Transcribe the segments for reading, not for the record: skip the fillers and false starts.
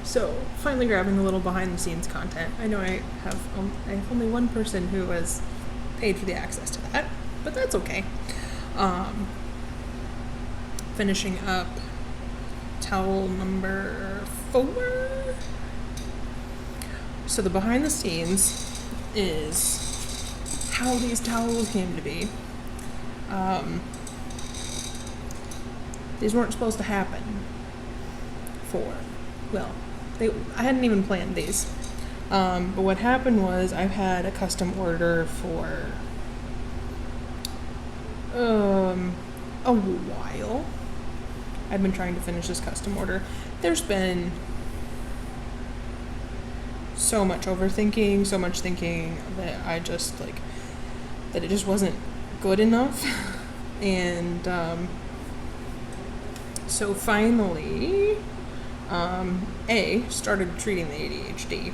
So, finally grabbing a little behind the scenes content. I know I have only one person who has paid for the access to that, but that's okay. Finishing up towel number 4. So, the behind the scenes is how these towels came to be. These weren't supposed to happen I hadn't even planned these. But what happened was I've had a custom order for a while. I've been trying to finish this custom order. There's been so much overthinking, so much thinking that that it just wasn't good enough. And so finally, started treating the ADHD.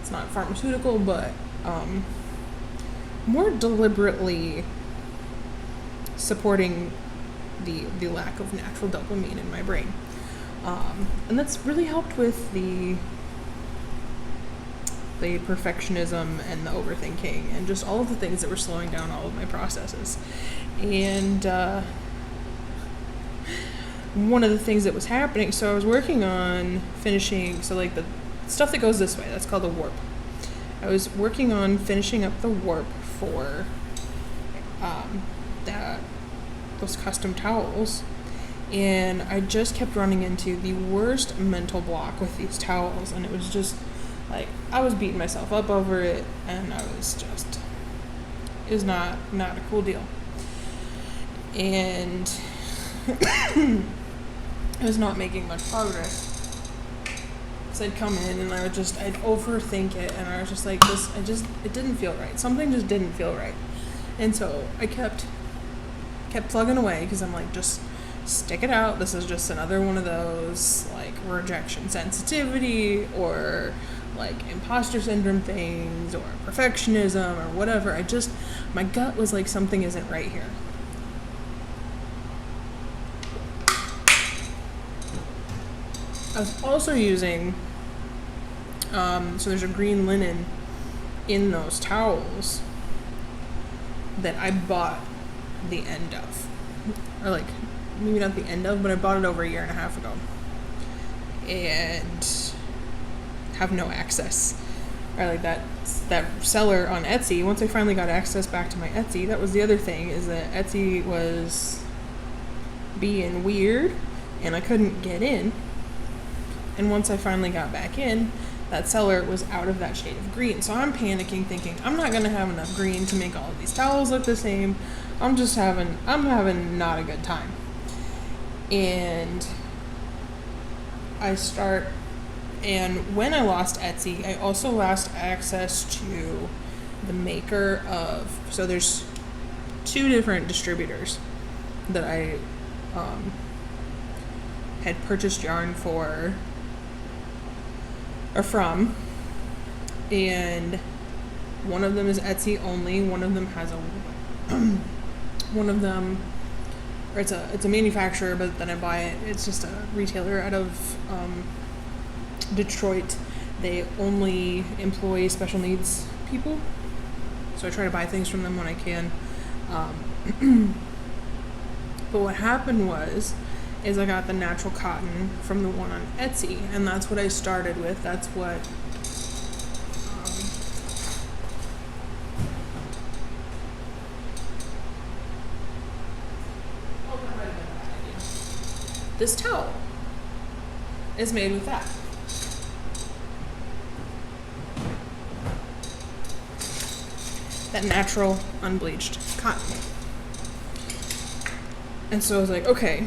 It's not pharmaceutical, but more deliberately supporting the lack of natural dopamine in my brain. And that's really helped with the perfectionism and the overthinking and just all of the things that were slowing down all of my processes. And one of the things that was happening, so I was working on finishing, the stuff that goes this way, that's called the warp. I was working on finishing up the warp for those custom towels, and I just kept running into the worst mental block with these towels, and it was just I was beating myself up over it, and it was not a cool deal. And I was not making much progress. Because I'd come in and I'd overthink it, and I was just like, it didn't feel right. Something just didn't feel right. And so I kept plugging away, because I'm like, just stick it out. This is just another one of those, rejection sensitivity, or, imposter syndrome things, or perfectionism, or whatever. My gut was like, something isn't right here. I was also using, so there's a green linen in those towels that I bought the end of. Or maybe not the end of, but I bought it over 1.5 years ago. And have no access. Or that seller on Etsy, once I finally got access back to my Etsy, that was the other thing, is that Etsy was being weird, and I couldn't get in. And once I finally got back in, that seller was out of that shade of green. So I'm panicking, thinking, I'm not going to have enough green to make all of these towels look the same. I'm having not a good time. And when I lost Etsy, I also lost access to the maker of, so there's 2 different distributors that I had purchased yarn from, and one of them is Etsy only, one of them has it's a manufacturer, but then I buy it. It's just a retailer out of Detroit. They only employ special needs people, so I try to buy things from them when I can. But what happened is I got the natural cotton from the one on Etsy, and that's what I started with. That's what this towel is made with that. That natural, unbleached cotton. And so I was like, okay,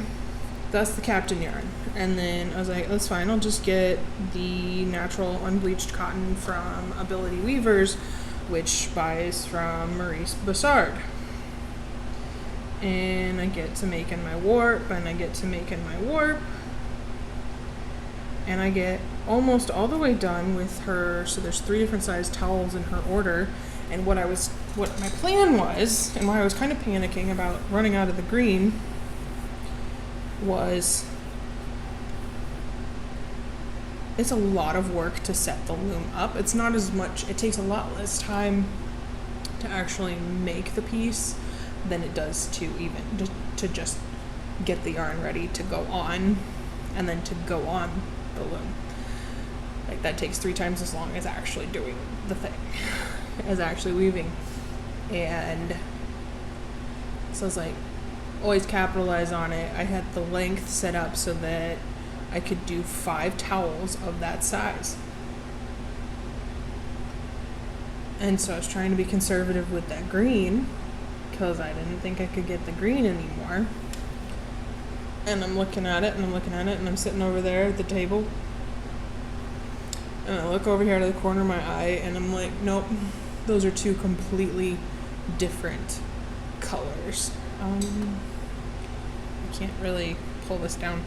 that's the Captain yarn. And then I was like, that's fine, I'll just get the natural unbleached cotton from Ability Weavers, which buys from Maurice Bassard. And I get to make in my warp, and I get almost all the way done with her. So there's 3 different size towels in her order. And what my plan was, and why I was kind of panicking about running out of the green, was it's a lot of work to set the loom up. It's not as much, it takes a lot less time to actually make the piece than it does to even to just get the yarn ready to go on and then to go on the loom. Like that takes 3 times as long as actually doing the thing, as actually weaving. And so I was like, always capitalize on it. I had the length set up so that I could do 5 towels of that size. And so I was trying to be conservative with that green because I didn't think I could get the green anymore. And I'm looking at it and I'm looking at it and I'm sitting over there at the table. And I look over here to the corner of my eye and I'm like, nope, those are 2 completely different colors. I can't really pull this down.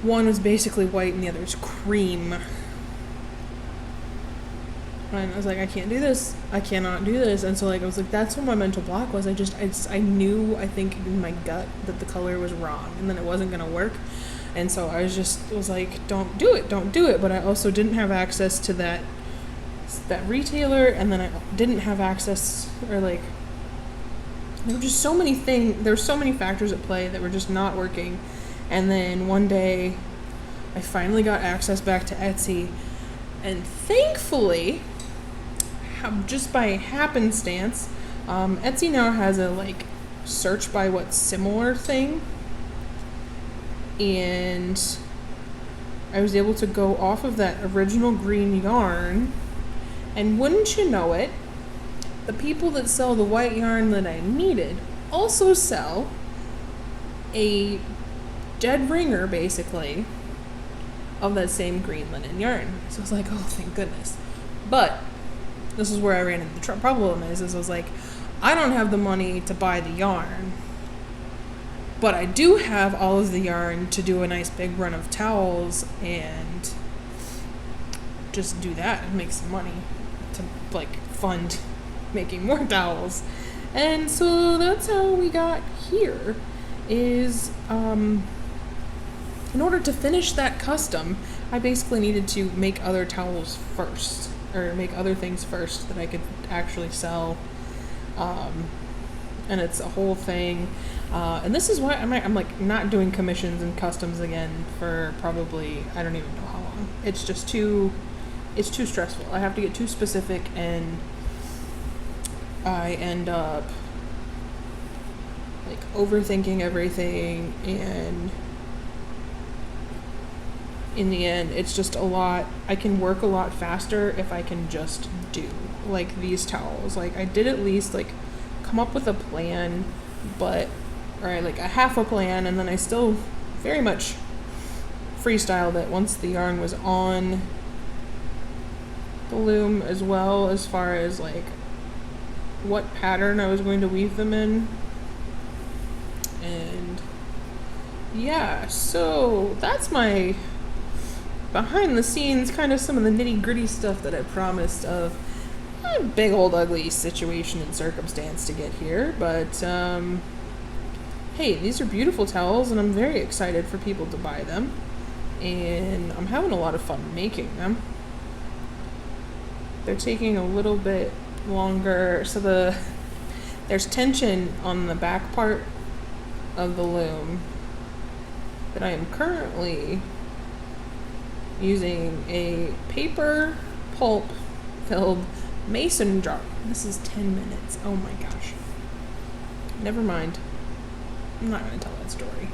One was basically white and the other is cream. And I was like, I can't do this. I cannot do this. And so like I was like, that's what my mental block was. I knew, I think in my gut that the color was wrong and then it wasn't gonna work. And so I was like, don't do it. But I also didn't have access to that retailer, and then I didn't have access, or like there were just so many factors at play that were just not working. And then one day I finally got access back to Etsy, and thankfully, just by happenstance, Etsy now has a like search by what's similar thing, and I was able to go off of that original green yarn, and wouldn't you know it, the people that sell the white yarn that I needed also sell a dead ringer, basically, of that same green linen yarn. So I was like, oh, thank goodness. But this is where I ran into the problem is I was like, I don't have the money to buy the yarn, but I do have all of the yarn to do a nice big run of towels and just do that and make some money to like fund making more towels. And so that's how we got here is in order to finish that custom, I basically needed to make other towels first, or make other things first that I could actually sell. And it's a whole thing. And this is why I'm like not doing commissions and customs again for probably, I don't even know how long. It's too stressful. I have to get too specific and I end up like overthinking everything, and in the end it's just a lot. I can work a lot faster if I can just do like these towels. Like I did at least like come up with a plan, but like a half a plan, and then I still very much freestyled it once the yarn was on the loom, as well as far as like what pattern I was going to weave them in. And yeah, so that's my behind the scenes, kind of some of the nitty gritty stuff that I promised of a big old ugly situation and circumstance to get here. But hey, these are beautiful towels and I'm very excited for people to buy them, and I'm having a lot of fun making them. They're taking a little bit longer, so there's tension on the back part of the loom that I am currently using a paper pulp filled mason jar. This is 10 minutes. Oh my gosh. Never mind. I'm not going to tell that story.